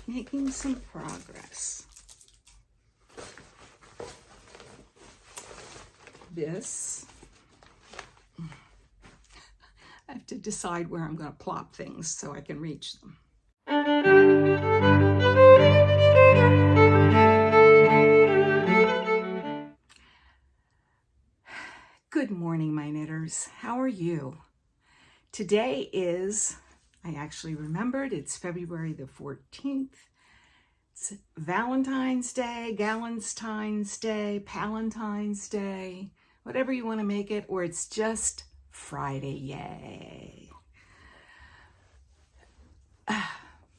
making some progress. This, I have to decide where I'm going to plop things so I can reach them. Good morning, my knitters. How are you? Today is, I actually remembered, it's February the 14th. It's Valentine's Day, Galentine's Day, Palatine's Day, whatever you want to make it, or it's just Friday, yay.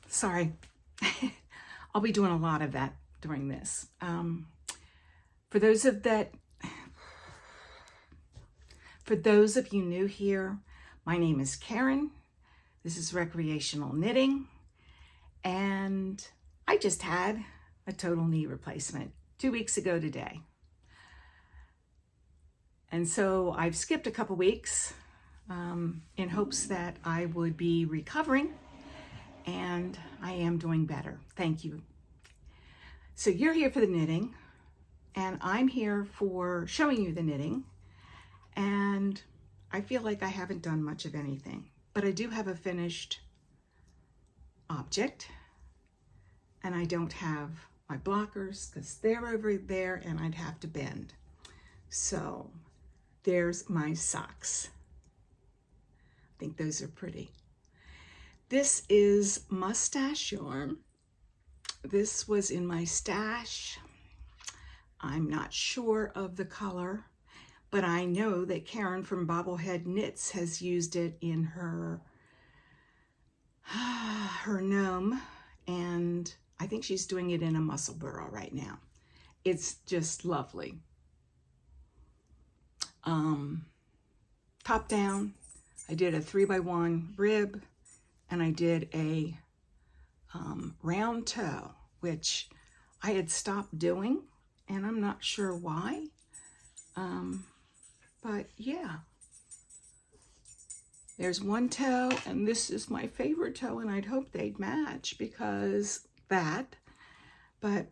Sorry, I'll be doing a lot of that during this. For those of you new here, my name is Karen. This is Recreational Knitting, and I just had a total knee replacement 2 weeks ago today. And so I've skipped a couple weeks in hopes that I would be recovering, and I am doing better. Thank you. So you're here for the knitting, and I'm here for showing you the knitting. And I feel like I haven't done much of anything, but I do have a finished object, and I don't have my blockers because they're over there and I'd have to bend. So there's my socks. I think those are pretty. This is mustache yarn. This was in my stash. I'm not sure of the color, but I know that Karen from Bobblehead Knits has used it in her gnome, and I think she's doing it in a muscle burrow right now. It's just lovely. Top down, I did a 3x1 rib, and I did a round toe, which I had stopped doing, and I'm not sure why. But yeah, there's one toe, and this is my favorite toe, and I'd hope they'd match because that, but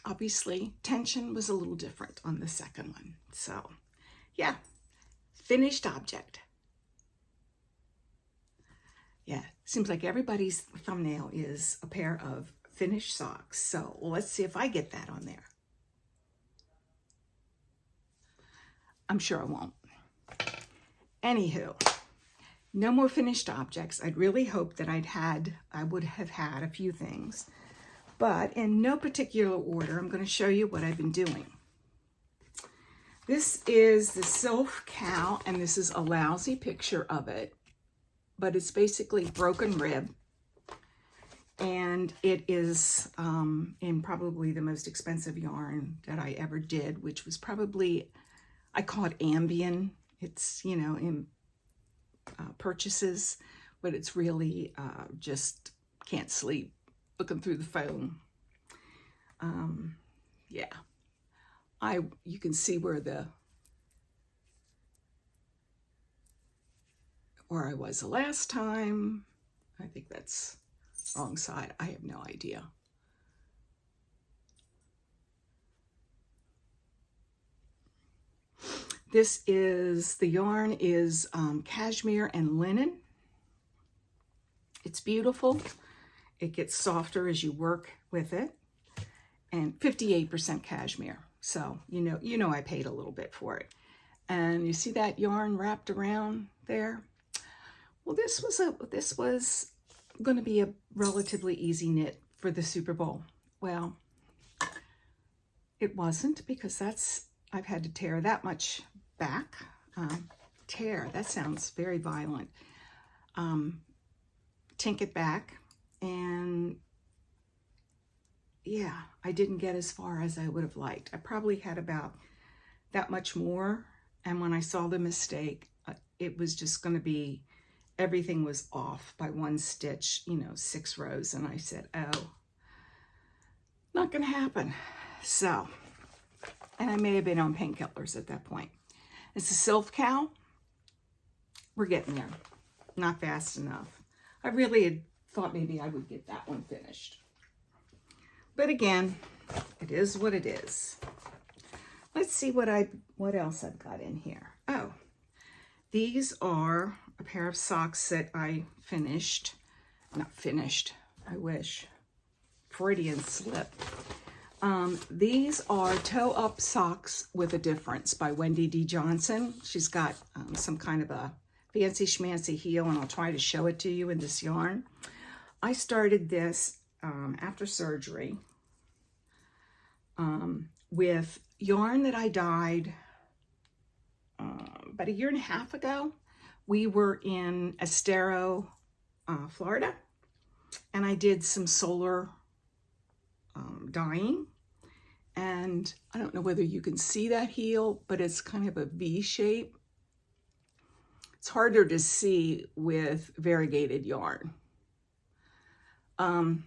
obviously tension was a little different on the second one. So yeah, finished object. Yeah, seems like everybody's thumbnail is a pair of finished socks. So let's see if I get that on there. I'm sure I won't. Anywho, no more finished objects. I'd really hoped that I would have had a few things, but in no particular order, I'm going to show you what I've been doing. This is the Sylph cowl, and this is a lousy picture of it, but it's basically broken rib, and it is in probably the most expensive yarn that I ever did, which was probably, I call it Ambien. It's, you know, in purchases, but it's really just can't sleep looking through the phone. Yeah, you can see where I was the last time. I think that's wrong side. I have no idea. This is, the yarn is cashmere and linen. It's beautiful. It gets softer as you work with it. And 58% cashmere. So, you know I paid a little bit for it. And you see that yarn wrapped around there? Well, this was going to be a relatively easy knit for the Super Bowl. Well, it wasn't, because I've had to tear that much back. Tear, that sounds very violent. Tink it back, and yeah, I didn't get as far as I would have liked. I probably had about that much more, and when I saw the mistake, it was just going to be, everything was off by one stitch, 6 rows, and I said, oh, not going to happen. So, and I may have been on painkillers at that point. It's a Sylph cowl. We're getting there. Not fast enough. I really had thought maybe I would get that one finished. But again, it is what it is. Let's see what else I've got in here. Oh, these are a pair of socks that I finished. Not finished, I wish. Freudian slip. These are toe-up socks with a difference by Wendy D. Johnson. She's got some kind of a fancy schmancy heel, and I'll try to show it to you in this yarn. I started this after surgery with yarn that I dyed about 1.5 years ago. We were in Estero, Florida, and I did some solar dyeing. And I don't know whether you can see that heel, but it's kind of a V shape. It's harder to see with variegated yarn. And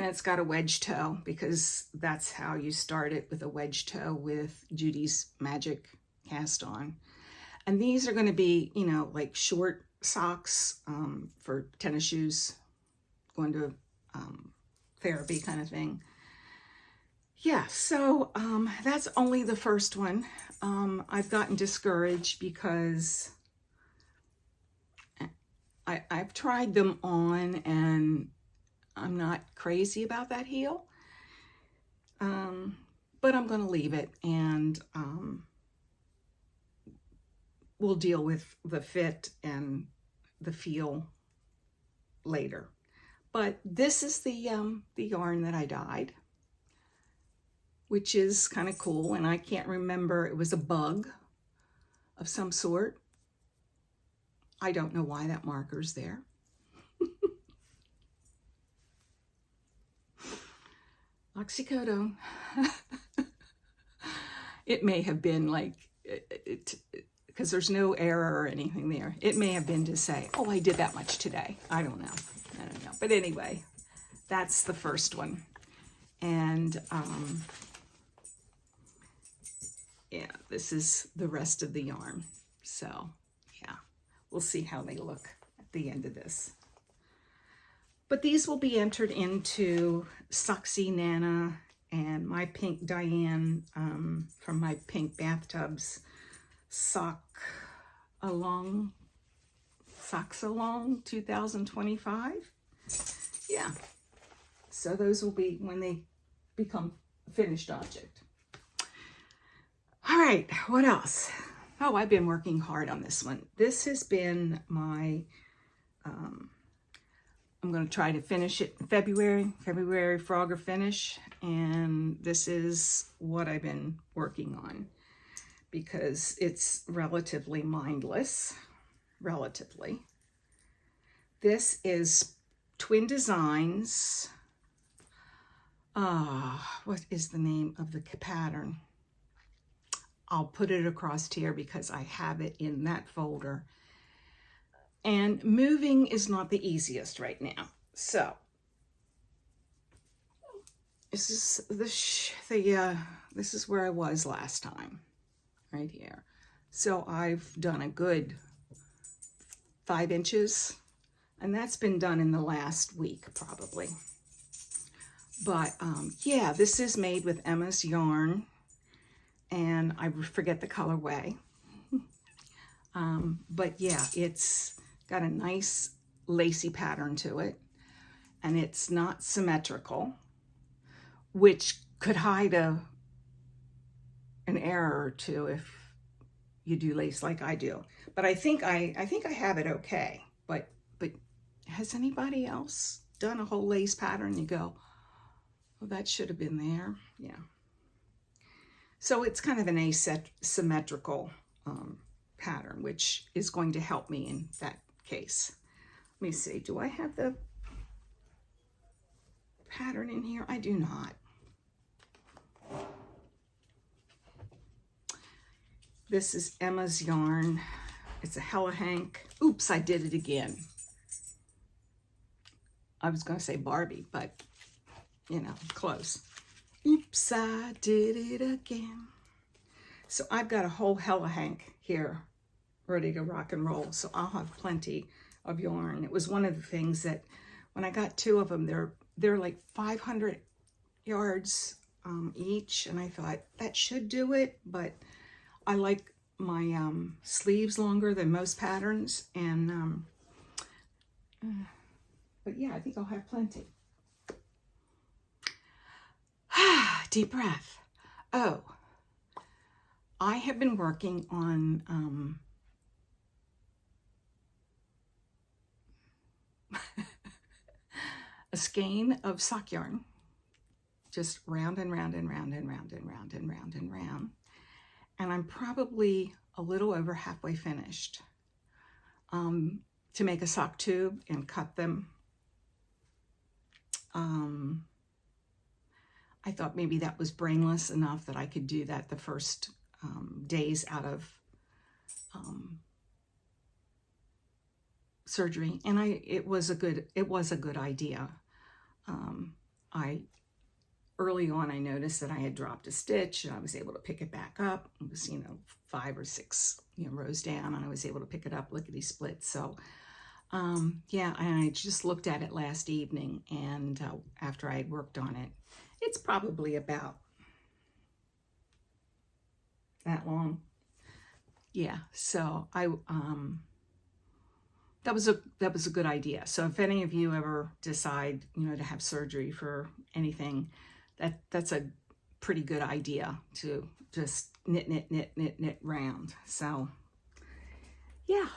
it's got a wedge toe because that's how you start it, with a wedge toe with Judy's Magic cast on. And these are going to be, you know, like short socks for tennis shoes, going to therapy kind of thing. Yeah, so that's only the first one. I've gotten discouraged because I've tried them on and I'm not crazy about that heel. But I'm going to leave it, and we'll deal with the fit and the feel later. But this is the yarn that I dyed, which is kind of cool. And I can't remember, it was a bug of some sort. I don't know why that marker's there. Oxycodone. It may have been like, because there's no error or anything there. It may have been to say, oh, I did that much today. I don't know. But anyway, that's the first one. And yeah, this is the rest of the yarn. So yeah, we'll see how they look at the end of this. But these will be entered into SoxyNana and my pink Diane from my pink Bathtubs Socks Along 2025. Yeah, so those will be when they become a finished object. All right, what else? Oh, I've been working hard on this one. This has been my I'm going to try to finish it in February Frogger finish, and this is what I've been working on because it's relatively mindless, relatively. This is Twin Designs. What is the name of the pattern? I'll put it across here because I have it in that folder. And moving is not the easiest right now. So this is this is where I was last time, right here. So I've done a good 5 inches, and that's been done in the last week probably. But yeah, this is made with Emma's yarn, and I forget the colorway. But yeah, it's got a nice lacy pattern to it, and it's not symmetrical, which could hide an error or two if you do lace like I do. But I think I have it okay. But has anybody else done a whole lace pattern? You go, well, that should have been there. Yeah. So it's kind of an asymmetrical pattern, which is going to help me in that case. Let me see, do I have the pattern in here? I do not. This is Emma's yarn. It's a Hella Hank. Oops, I did it again. I was going to say Barbie, but you know, close. Oops, I did it again. So I've got a whole Hella Hank here ready to rock and roll. So I'll have plenty of yarn. It was one of the things that when I got 2 of them, they're like 500 yards each, and I thought that should do it, but I like my sleeves longer than most patterns, and but yeah, I think I'll have plenty. Deep breath. Oh, I have been working on a skein of sock yarn, just round and round and round and round and round and round and round. And I'm probably a little over halfway finished to make a sock tube and cut them. I thought maybe that was brainless enough that I could do that the first days out of surgery, and it was a good idea. Early on, I noticed that I had dropped a stitch, and I was able to pick it back up. It was, 5 or 6, rows down, and I was able to pick it up lickety split. So, yeah, and I just looked at it last evening, and after I had worked on it, it's probably about that long. Yeah, so that was a good idea. So if any of you ever decide, to have surgery for anything, that's a pretty good idea to just knit round. So yeah,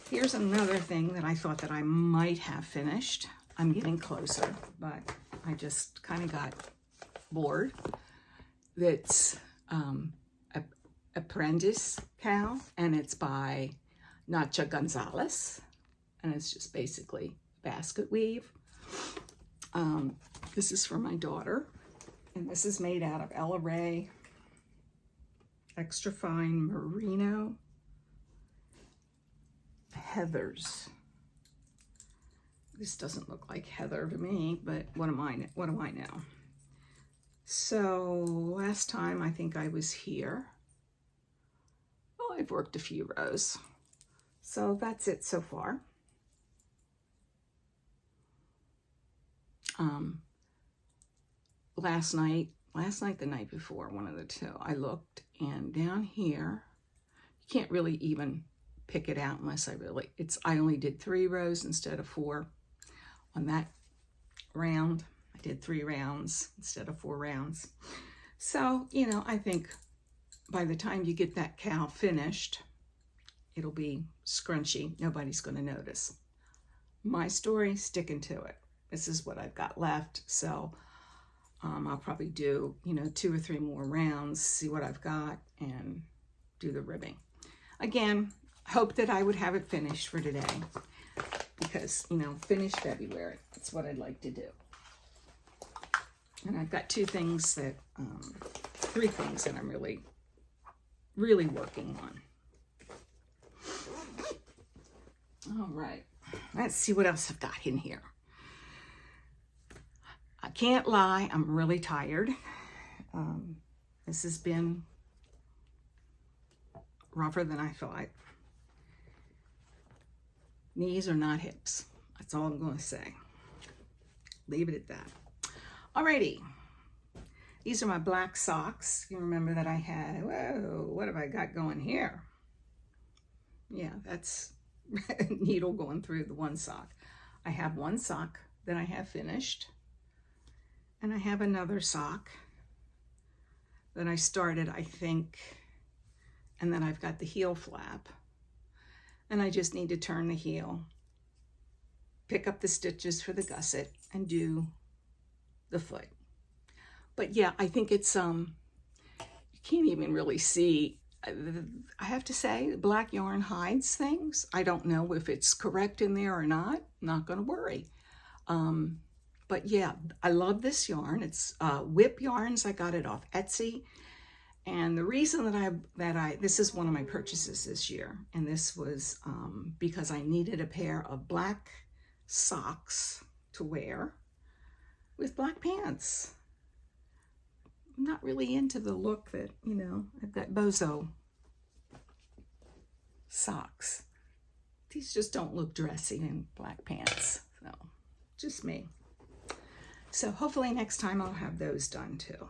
here's another thing that I thought that I might have finished. I'm getting closer, but I just kind of got bored. That's Apprentice cowl, and it's by Nacha Gonzalez, and it's just basically basket weave. This is for my daughter, and this is made out of Ella Ray extra fine merino heathers. This doesn't look like heather to me, but what do I know? So last time I think I was here, well, I've worked a few rows. So that's it so far. Last night, the night before, one of the two, I looked, and down here, you can't really even pick it out unless I only did 3 rows instead of 4 on that round. I did 3 rounds instead of 4 rounds. So, I think by the time you get that cowl finished, it'll be scrunchy. Nobody's going to notice. My story, sticking to it. This is what I've got left. So I'll probably do, 2 or 3 more rounds, see what I've got, and do the ribbing. Again, hope that I would have it finished for today because, finish February. That's what I'd like to do. And I've got 3 things that I'm really, really working on. All right, let's see what else I've got in here. I can't lie, I'm really tired. This has been rougher than I thought. Knees are not hips. That's all I'm going to say. Leave it at that. Alrighty. These are my black socks. You remember that I had, whoa, what have I got going here? Yeah, that's needle going through the one sock. I have one sock that I have finished, and I have another sock that I started, I think, and then I've got the heel flap, and I just need to turn the heel, pick up the stitches for the gusset, and do the foot. But yeah, I think it's you can't even really see. I have to say, black yarn hides things. I don't know if it's correct in there or not. Not going to worry. But yeah, I love this yarn. It's Whip Yarns. I got it off Etsy. And the reason that this is one of my purchases this year, and this was because I needed a pair of black socks to wear with black pants. I'm not really into the look that, I've got bozo socks. these just don't look dressy in black pants. So, just me. So hopefully next time I'll have those done too.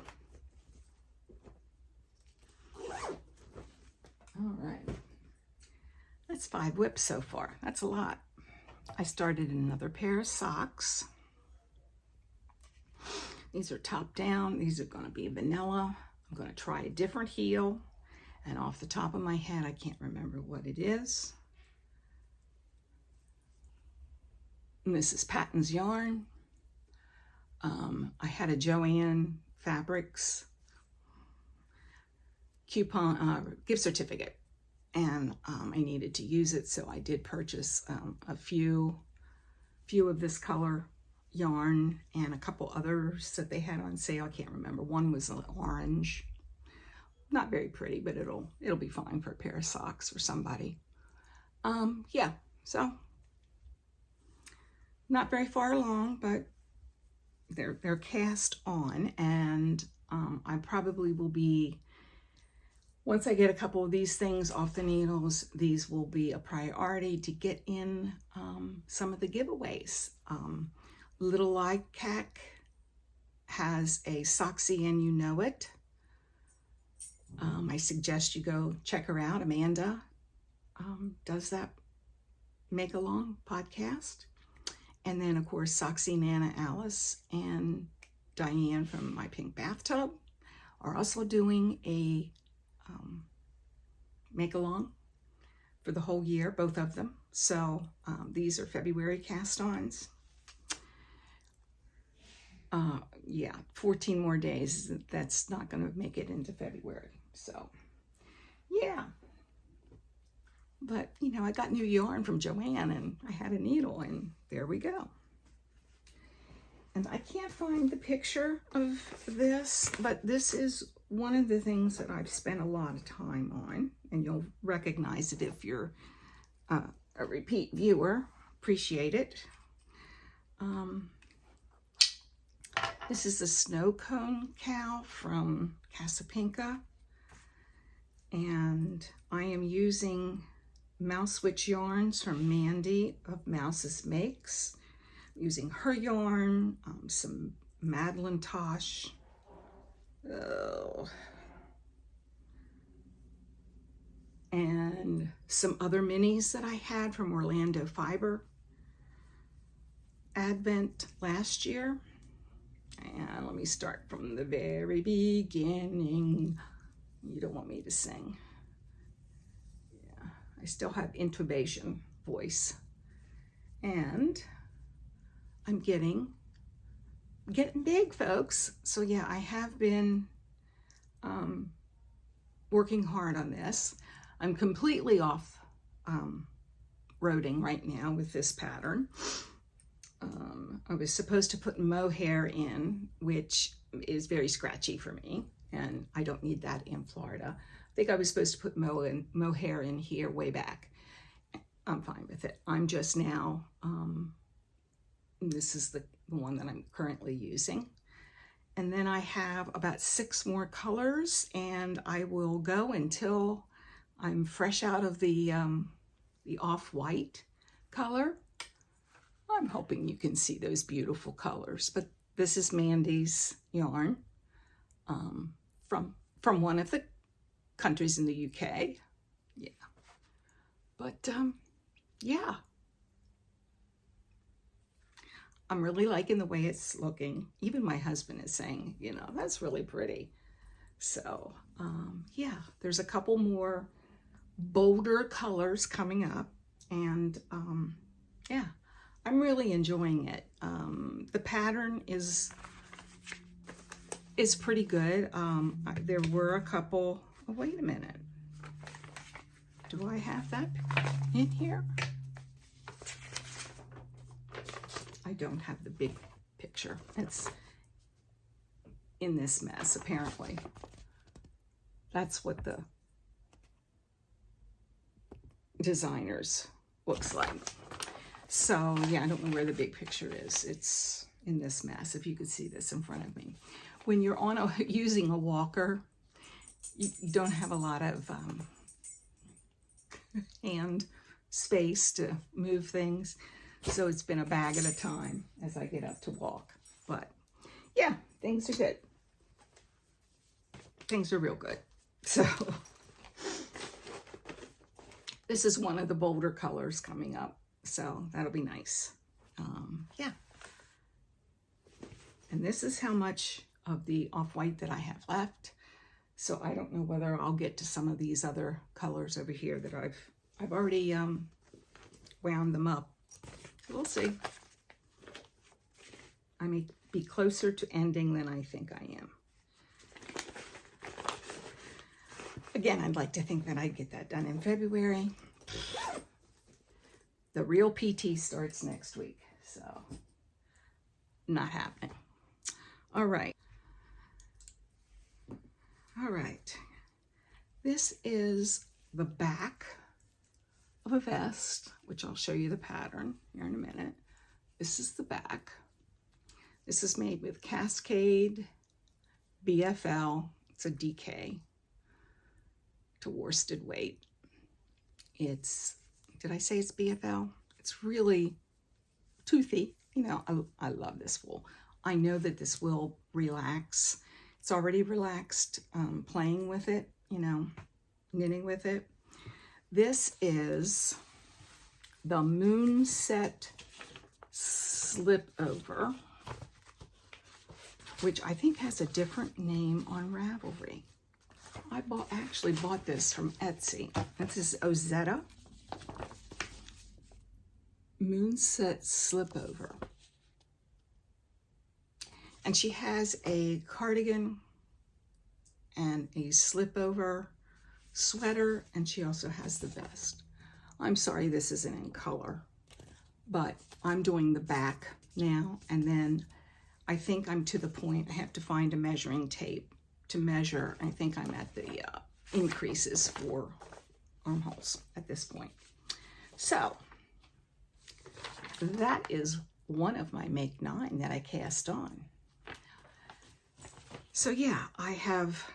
All right. That's 5 whips so far. That's a lot. I started another pair of socks. These are top down. These are going to be vanilla. I'm going to try a different heel. And off the top of my head, I can't remember what it is. And this is Patton's yarn. I had a Joann Fabrics coupon, gift certificate, and I needed to use it, so I did purchase a few of this color yarn and a couple others that they had on sale. I can't remember. One was an orange, not very pretty, but it'll be fine for a pair of socks for somebody. Yeah, so not very far along, but they're cast on, and I probably will be, once I get a couple of these things off the needles, these will be a priority to get in some of the giveaways. Little Likac has a Soxy and You Know It. I suggest you go check her out. Amanda does that make-along podcast. And then, of course, SoxyNanaAlice and Diane from My Pink Bathtub are also doing a make-along for the whole year, both of them. So these are February cast-ons. Yeah, 14 more days. That's not going to make it into February. So, yeah. But, you know, I got new yarn from Joann, and I had a needle, and there we go. And I can't find the picture of this, but this is one of the things that I've spent a lot of time on, and you'll recognize it if you're a repeat viewer. Appreciate it. This is the snow cone cowl from Casipinka, and I am using Mouse Witch yarns from Mandy of Mouse's Makes. I'm using her yarn, some Madeline Tosh, and some other minis that I had from Orlando Fiber Advent last year. And let me start from the very beginning. You don't want me to sing. Yeah, I still have intubation voice. And I'm getting big, folks. So yeah, I have been working hard on this. I'm completely off roading right now with this pattern. I was supposed to put mohair in, which is very scratchy for me, and I don't need that in Florida. I think I was supposed to put mohair in here way back. I'm fine with it. I'm just now, this is the one that I'm currently using. And then I have about 6 more colors, and I will go until I'm fresh out of the off-white color. I'm hoping you can see those beautiful colors, but this is Mandy's yarn from one of the countries in the UK. Yeah, but yeah, I'm really liking the way it's looking. Even my husband is saying, you know, that's really pretty. So yeah, there's a couple more bolder colors coming up, and yeah, I'm really enjoying it. The pattern is pretty good. There were a couple, oh, wait a minute. Do I have that in here? I don't have the big picture. It's in this mess, apparently. That's what the designers looks like. So yeah, I don't know where the big picture is. It's in this mess, if you could see this in front of me. When you're on using a walker, you don't have a lot of hand space to move things. So it's been a bag at a time as I get up to walk. But yeah, things are good. Things are real good. So this is one of the bolder colors coming up. So that'll be nice. Yeah. And this is how much of the off-white that I have left. So I don't know whether I'll get to some of these other colors over here that I've already wound them up. So we'll see. I may be closer to ending than I think I am. Again, I'd like to think that I'd get that done in February. The real PT starts next week, so not happening. All right. All right. This is the back of a vest, which I'll show you the pattern here in a minute. This is the back. This is made with Cascade BFL. It's a DK to worsted weight. It's, did I say it's BFL? It's really toothy. You know, I love this wool. I know that this will relax. It's already relaxed playing with it, you know, knitting with it. This is the Moonset Slip Over, which I think has a different name on Ravelry. I actually bought this from Etsy. This is Ozetta Moonset Slip Over. And she has a cardigan and a slip over sweater, and she also has the vest. I'm sorry this isn't in color, but I'm doing the back now, and then I think I'm to the point I have to find a measuring tape to measure. I think I'm at the increases for armholes at this point. So that is one of my Make 9 that I cast on. So yeah, I have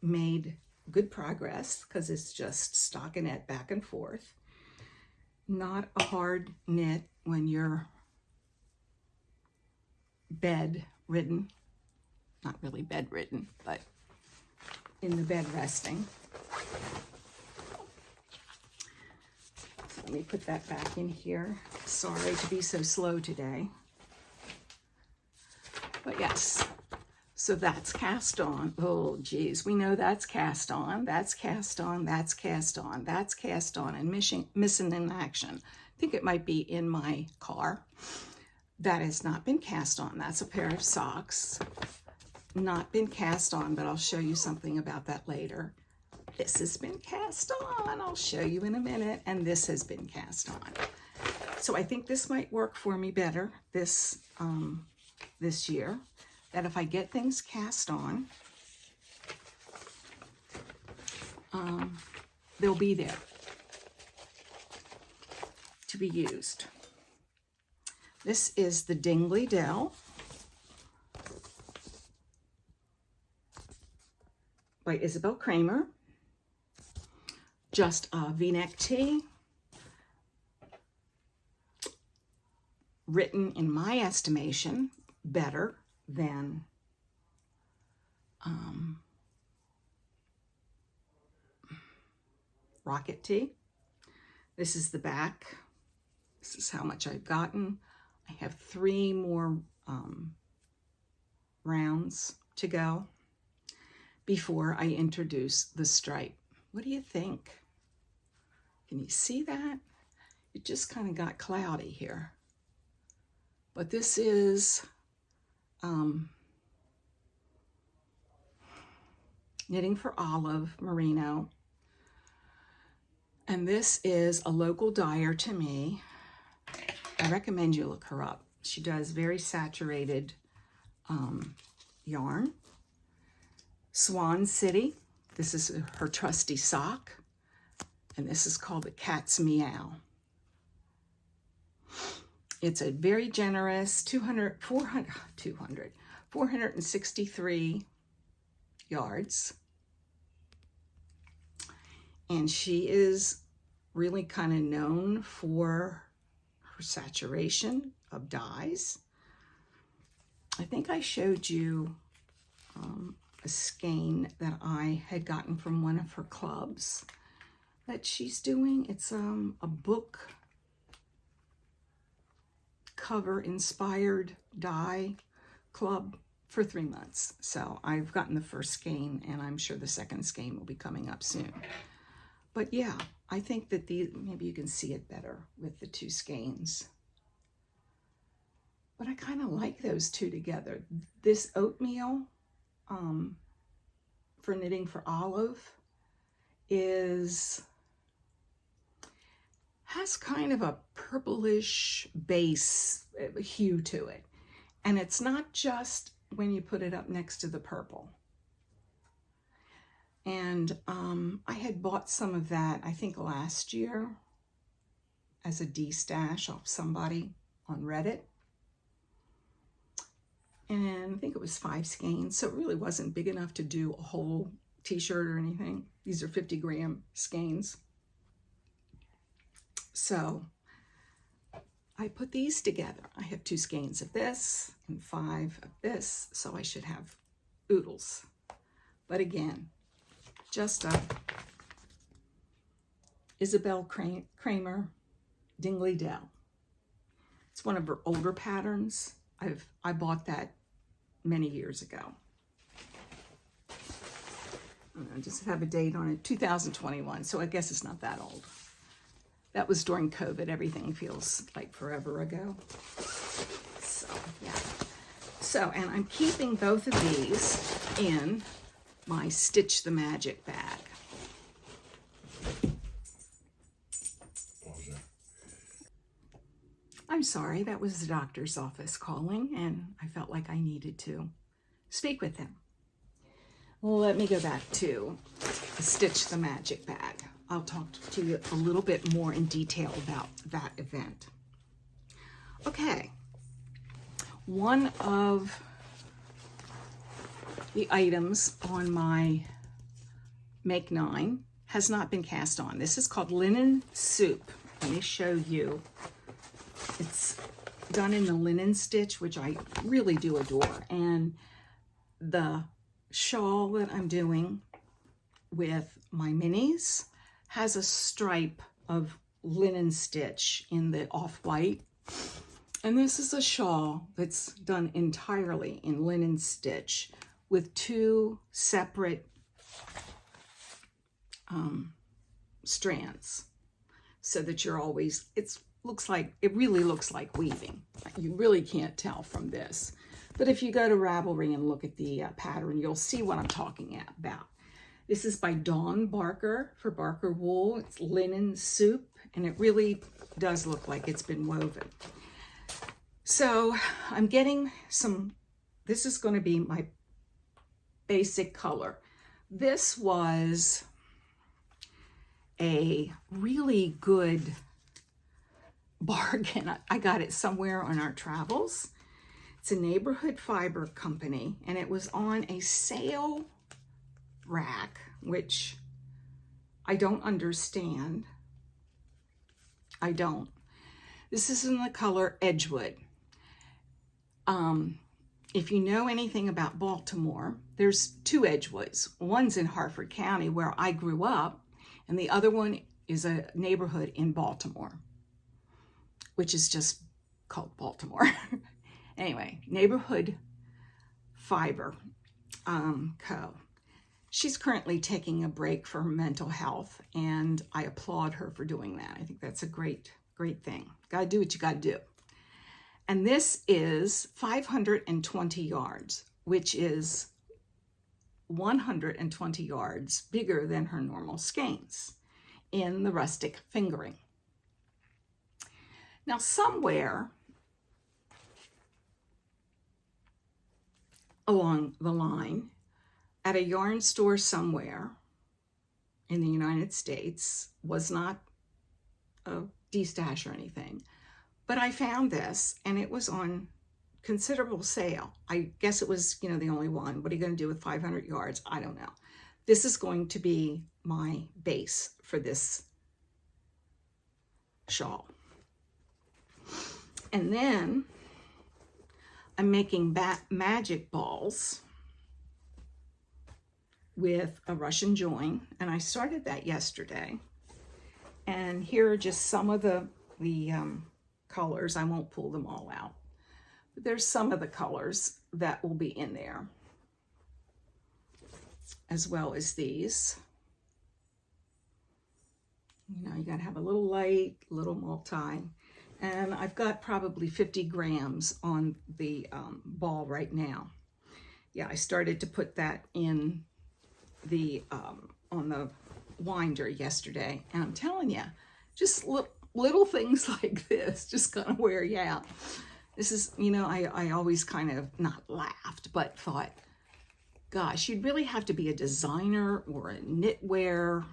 made good progress because it's just stockinette back and forth. Not a hard knit when you're bedridden. Not really bedridden, but in the bed resting. So let me put that back in here. Sorry to be so slow today. But yes. So that's cast on. Oh, geez, we know that's cast on, that's cast on, that's cast on, that's cast on, and missing in action. I think it might be in my car. That has not been cast on. That's a pair of socks. Not been cast on, but I'll show you something about that later. This has been cast on. I'll show you in a minute. And this has been cast on. So I think this might work for me better this year. That if I get things cast on, they'll be there to be used. This is the Dingley Dell by Isabelle Kramer. Just a V-neck tee. Written, in my estimation, better than Rocket Tee. This is the back. This is how much I've gotten. I have 3 more rounds to go before I introduce the stripe. What do you think? Can you see that? It just kind of got cloudy here. But this is Knitting for Olive Merino. And this is a local dyer to me. I recommend you look her up. She does very saturated yarn. Swan City. This is her trusty sock. And this is called the Cat's Meow. It's a very generous 463 yards. And she is really kind of known for her saturation of dyes. I think I showed you a skein that I had gotten from one of her clubs that she's doing. It's a book cover inspired dye club for 3 months. So I've gotten the first skein, and I'm sure the second skein will be coming up soon. But yeah, I think that maybe you can see it better with the two skeins. But I kind of like those two together. This oatmeal for knitting for Olive has kind of a purplish base hue to it. And it's not just when you put it up next to the purple. And I had bought some of that, I think last year, as a de-stash off somebody on Reddit. And I think it was 5 skeins, so it really wasn't big enough to do a whole t-shirt or anything. These are 50-gram skeins. So I put these together. I have 2 skeins of this and 5 of this, so I should have oodles. But again, just a Isabelle Kramer Dingley Dell. It's one of her older patterns. I bought that many years ago. I just have a date on it, 2021, so I guess it's not that old. That was during COVID. Everything feels like forever ago. So, yeah. So, and I'm keeping both of these in my Stitch the Magic bag. I'm sorry, that was the doctor's office calling, and I felt like I needed to speak with him. Let me go back to the Stitch the Magic bag. I'll talk to you a little bit more in detail about that event. Okay, one of the items on my Make 9 has not been cast on. This is called linen soup. Let me show you. It's done in the linen stitch, which I really do adore. And the shawl that I'm doing with my minis has a stripe of linen stitch in the off-white. And this is a shawl that's done entirely in linen stitch with 2 separate strands, so that you're always, it really looks like weaving. You really can't tell from this. But if you go to Ravelry and look at the pattern, you'll see what I'm talking about. This is by Dawn Barker for Barker Wool. It's linen soup, and it really does look like it's been woven. So I'm getting this is going to be my basic color. This was a really good bargain. I got it somewhere on our travels. It's a neighborhood fiber company, and it was on a sale rack, which I don't understand. I don't. This is in the color Edgewood. If you know anything about Baltimore, there's 2 Edgewoods. One's in Harford County, where I grew up, and the other one is a neighborhood in Baltimore, which is just called Baltimore. Anyway, Neighborhood Fiber Co. She's currently taking a break for mental health, and I applaud her for doing that. I think that's a great thing. Gotta do what you gotta do. And this is 520 yards, which is 120 yards bigger than her normal skeins in the rustic fingering. Now, somewhere along the line, at a yarn store somewhere in the United States, was not a de-stash or anything, but I found this, and it was on considerable sale. I guess it was, the only one. What are you going to do with 500 yards? I don't know. This is going to be my base for this shawl. And then I'm making magic balls with a Russian join, and I started that yesterday. And here are just some of the colors. I won't pull them all out, but there's some of the colors that will be in there, as well as these. You know, you gotta have a little light, little multi. And I've got probably 50 grams on the ball right now. Yeah, I started to put that in the on the winder yesterday, and I'm telling you, just little things like this just kind of wear you out. This is, you know, I always kind of not laughed, but thought, gosh, you'd really have to be a designer or a knitwear,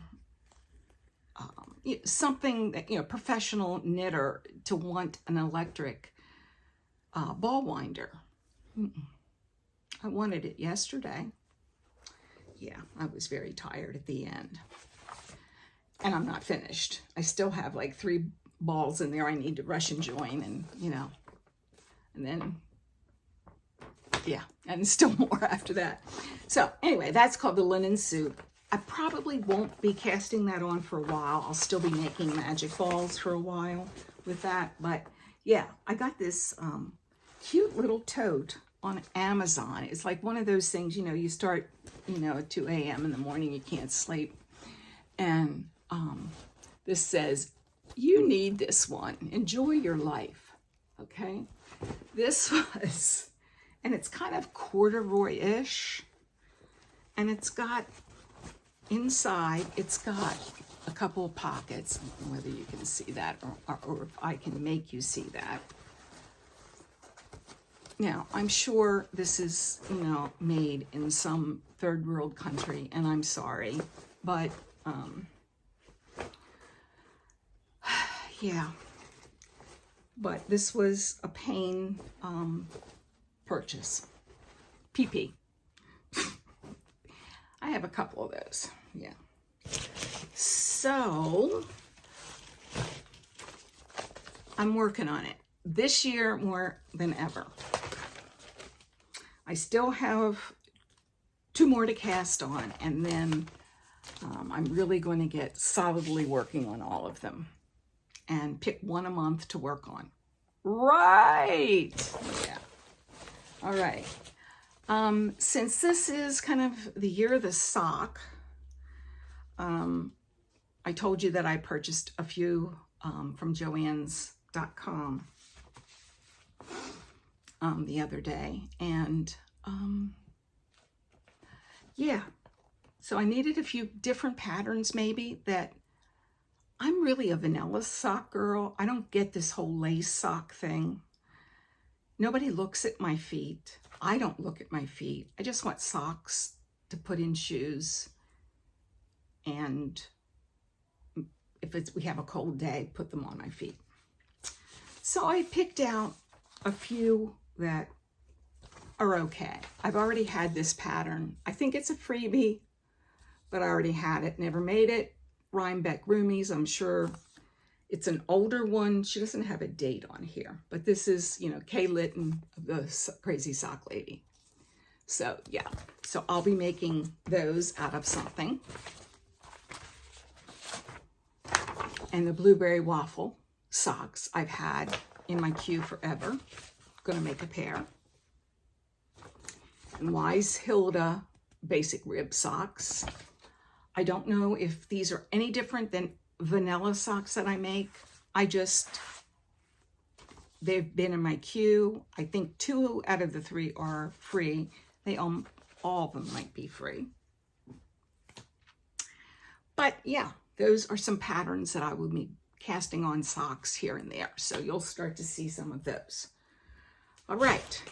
something that, you know, professional knitter to want an electric ball winder. I wanted it yesterday. Yeah, I was very tired at the end. And I'm not finished. I still have like 3 balls in there I need to Russian join, and, you know, and then, yeah, and still more after that. So anyway, that's called the linen suit. I probably won't be casting that on for a while. I'll still be making magic balls for a while with that. But yeah, I got this cute little tote on Amazon. It's like one of those things, you know, you start, you know, at 2 a.m. in the morning, you can't sleep. And this says, you need this one. Enjoy your life. Okay. This was, and it's kind of corduroy-ish. And it's got, inside, it's got a couple of pockets. I don't know whether you can see that or if I can make you see that. Now, I'm sure this is, you know, made in some third world country, and I'm sorry, but yeah. But this was a pain purchase. PP. I have a couple of those, yeah. So, I'm working on it. This year more than ever. I still have 2 more to cast on, and then I'm really going to get solidly working on all of them and pick 1 a month to work on. Right. Yeah. All right. Since this is kind of the year of the sock, I told you that I purchased a few from Joann's.com the other day, and yeah, so I needed a few different patterns maybe. That I'm really a vanilla sock girl. I don't get this whole lace sock thing. Nobody looks at my feet. I don't look at my feet. I just want socks to put in shoes, and if we have a cold day, put them on my feet. So I picked out a few that are okay. I've already had this pattern. I think it's a freebie, but I already had it, never made it. Rhinebeck Roomies, I'm sure it's an older one. She doesn't have a date on here, but this is, you know, Kaylan, the Crazy Sock Lady. So yeah, so I'll be making those out of something. And the blueberry waffle socks I've had in my queue forever. Gonna make a pair. And Wise Hilda basic rib socks. I don't know if these are any different than vanilla socks that I make. They've been in my queue. I think 2 out of the 3 are free. All of them might be free. But yeah, those are some patterns that I will be casting on socks here and there. So you'll start to see some of those. All right.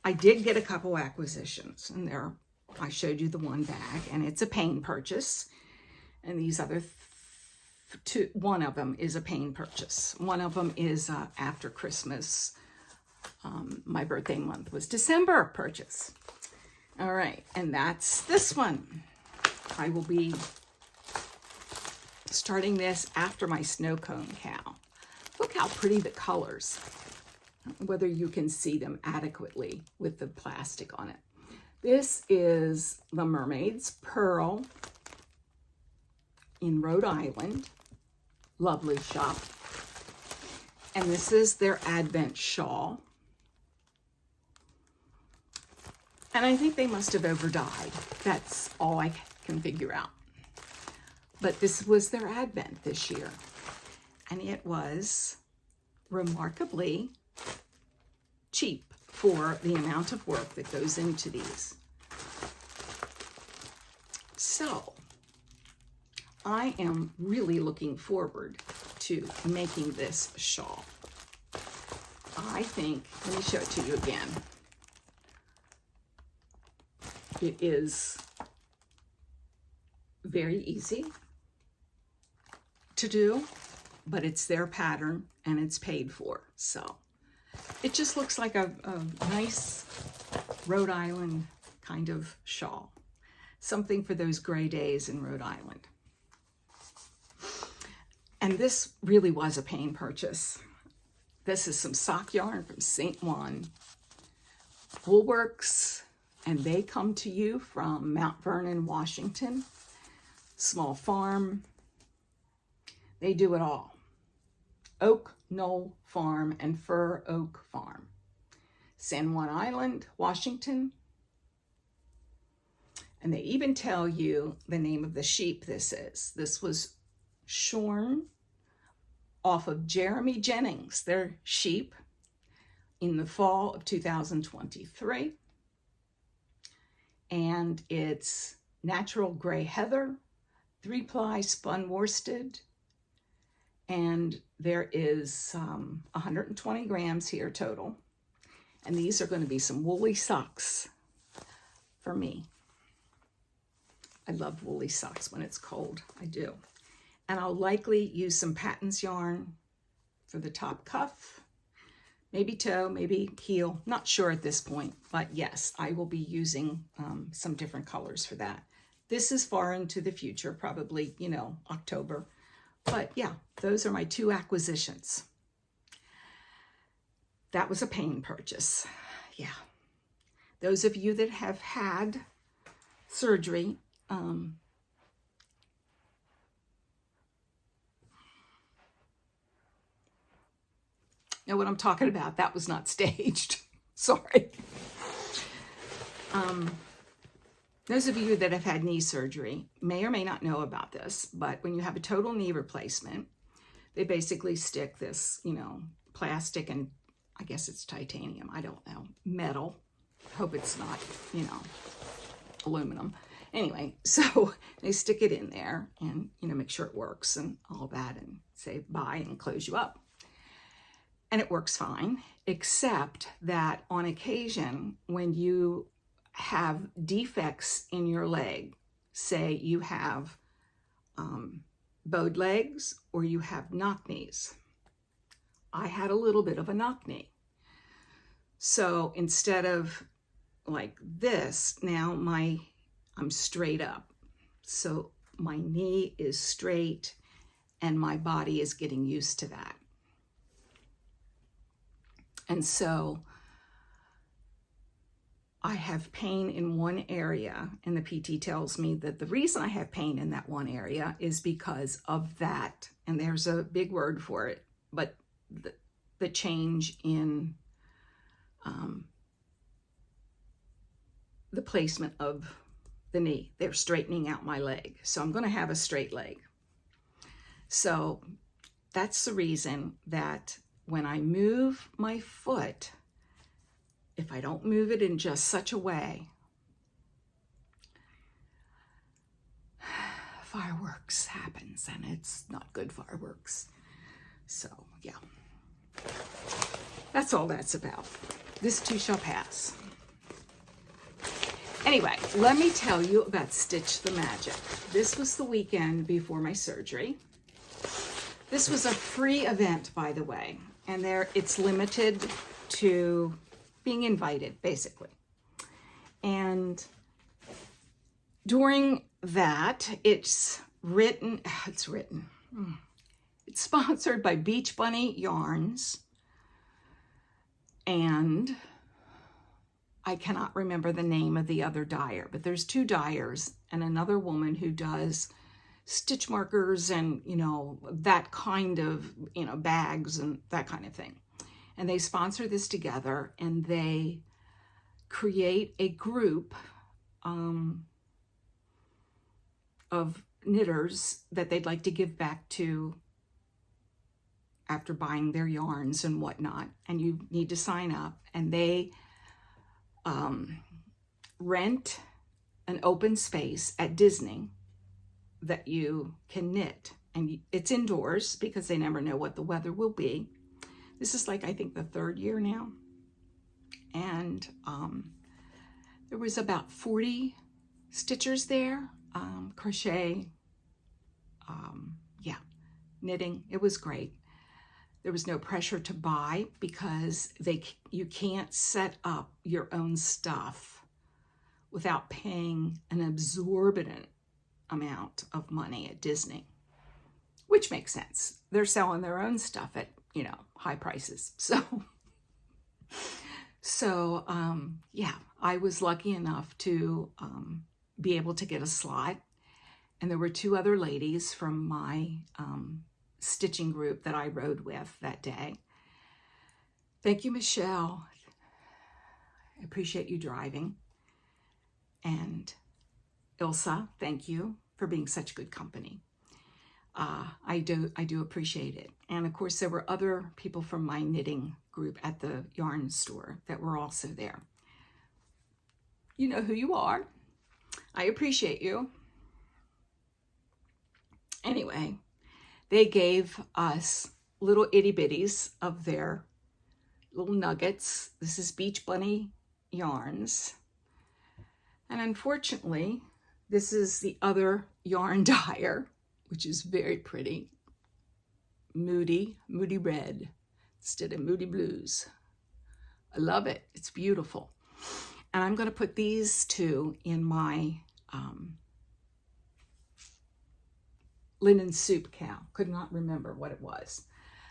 I did get a couple acquisitions, and I showed you the one bag, and it's a pain purchase. And these other 2, one of them is a pain purchase. One of them is after Christmas. My birthday month was December purchase. All right, and that's this one. I will be starting this after my snow cone cowl. Look how pretty the colors, whether you can see them adequately with the plastic on it. This is the Mermaid's Pearl in Rhode Island. Lovely shop. And this is their Advent shawl. And I think they must have overdyed. That's all I can figure out. But this was their Advent this year. And it was remarkably cheap for the amount of work that goes into these. So I am really looking forward to making this shawl. I think, let me show it to you again. It is very easy to do, but it's their pattern and it's paid for. So it just looks like a nice Rhode Island kind of shawl. Something for those gray days in Rhode Island. And this really was a pain purchase. This is some sock yarn from St. Juan Woolworks, and they come to you from Mount Vernon, Washington. Small farm. They do it all. Oak Knoll Farm and Fur Oak Farm. San Juan Island, Washington. And they even tell you the name of the sheep this is. This was shorn off of Jeremy Jennings, their sheep, in the fall of 2023. And it's natural gray heather, 3-ply spun worsted, and there is 120 grams here total. And these are going to be some woolly socks for me. I love woolly socks when it's cold. I do. And I'll likely use some Patton's yarn for the top cuff. Maybe toe, maybe heel. Not sure at this point. But yes, I will be using some different colors for that. This is far into the future, probably, you know, October. But yeah, those are my 2 acquisitions. That was a pain purchase. Yeah. Those of you that have had surgery, know what I'm talking about. That was not staged. Sorry. Those of you that have had knee surgery may or may not know about this, but when you have a total knee replacement, they basically stick this, you know, plastic and I guess it's titanium, I don't know, metal. Hope it's not, you know, aluminum. Anyway, so they stick it in there and, you know, make sure it works and all that and say bye and close you up. And it works fine, except that on occasion, when you have defects in your leg, say you have bowed legs or you have knock knees. I had a little bit of a knock knee. So instead of like this, now I'm straight up. So my knee is straight and my body is getting used to that. And so I have pain in one area, and the PT tells me that the reason I have pain in that one area is because of that. And there's a big word for it, but the change in the placement of the knee. They're straightening out my leg. So I'm going to have a straight leg. So that's the reason that when I move my foot, if I don't move it in just such a way, fireworks happens, and it's not good fireworks. So yeah, that's all that's about. This too shall pass. Anyway, let me tell you about Stitch the Magic. This was the weekend before my surgery. This was a free event, by the way, and it's limited to being invited, basically. And during that, it's written. It's sponsored by Beach Bunny Yarns, and I cannot remember the name of the other dyer, but there's 2 dyers and another woman who does stitch markers and, you know, that kind of, you know, bags and that kind of thing. And they sponsor this together, and they create a group of knitters that they'd like to give back to after buying their yarns and whatnot. And you need to sign up, and they rent an open space at Disney that you can knit, and it's indoors because they never know what the weather will be. This is like, I think, the 3rd year now, and there was about 40 stitchers there, crochet, yeah, knitting. It was great. There was no pressure to buy because you can't set up your own stuff without paying an exorbitant amount of money at Disney, which makes sense. They're selling their own stuff at, you know, high prices. So yeah, I was lucky enough to be able to get a slot, and there were 2 other ladies from my stitching group that I rode with that day. Thank you, Michelle. I appreciate you driving. And Ilsa, thank you for being such good company. I do appreciate it. And of course, there were other people from my knitting group at the yarn store that were also there. You know who you are. I appreciate you. Anyway, they gave us little itty bitties of their little nuggets. This is Beach Bunny Yarns. And unfortunately, this is the other yarn dyer, which is very pretty. Moody red instead of moody blues. I love it. It's beautiful. And I'm going to put these 2 in my linen soup cowl. Could not remember what it was.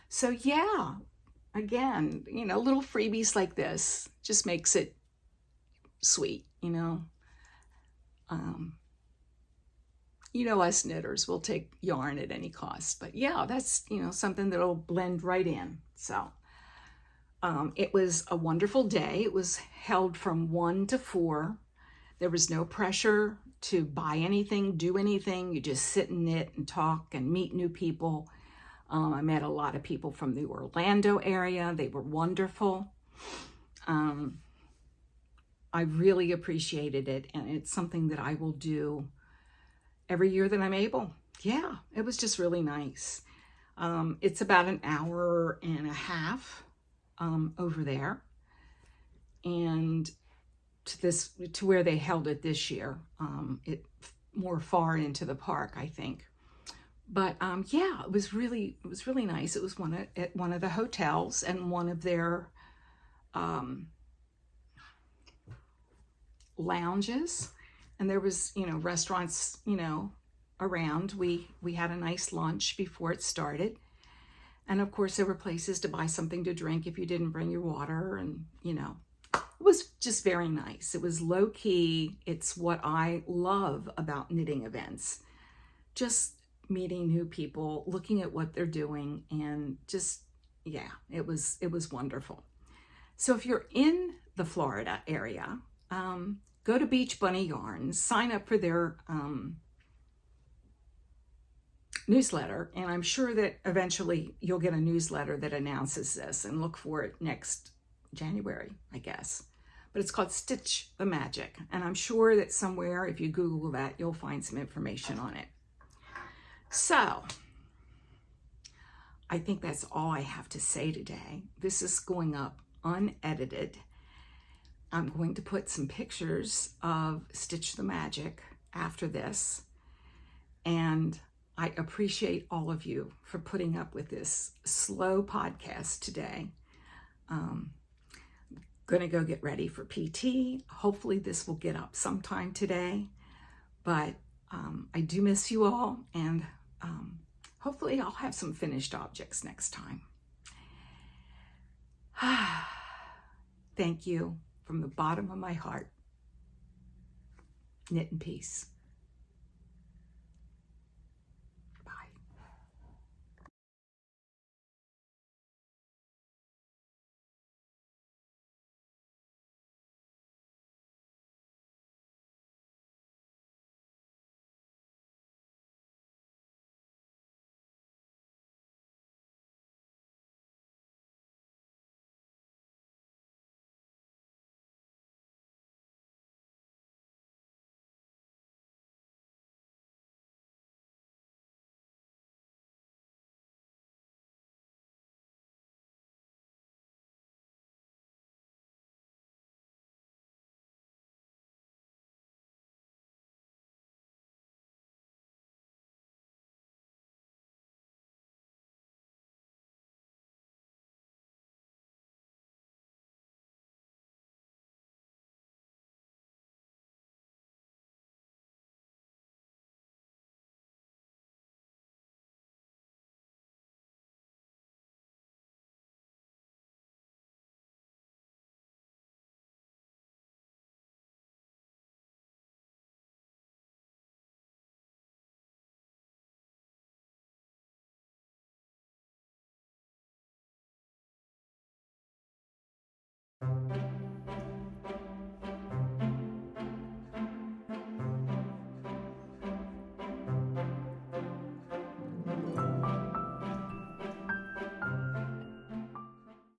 So yeah, again, you know, little freebies like this just makes it sweet, you know. You know, us knitters will take yarn at any cost, but yeah, that's, you know, something that'll blend right in. So it was a wonderful day. It was held from 1 to 4. There was no pressure to buy anything, do anything. You just sit and knit and talk and meet new people. I met a lot of people from the Orlando area. They were wonderful. I really appreciated it, and it's something that I will do every year that I'm able. Yeah, it was just really nice. It's about an hour and a half over there, and to where they held it this year. It more far into the park, I think. But yeah, it was really nice. It was at one of the hotels and one of their lounges, and there was, you know, restaurants, you know, around. We had a nice lunch before it started, and of course there were places to buy something to drink if you didn't bring your water, and you know, it was just very nice. It was low key. It's what I love about knitting events, just meeting new people, looking at what they're doing, and just, yeah, it was wonderful. So if you're in the Florida area, go to Beach Bunny Yarns, sign up for their newsletter, and I'm sure that eventually you'll get a newsletter that announces this, and look for it next January, I guess. But it's called Stitch the Magic, and I'm sure that somewhere, if you Google that, you'll find some information on it. So I think that's all I have to say today. This is going up unedited. I'm going to put some pictures of Stitch the Magic after this, and I appreciate all of you for putting up with this slow podcast today. Gonna go get ready for PT. Hopefully this will get up sometime today, but I do miss you all, and Hopefully I'll have some finished objects next time. Thank you from the bottom of my heart. Knit in peace.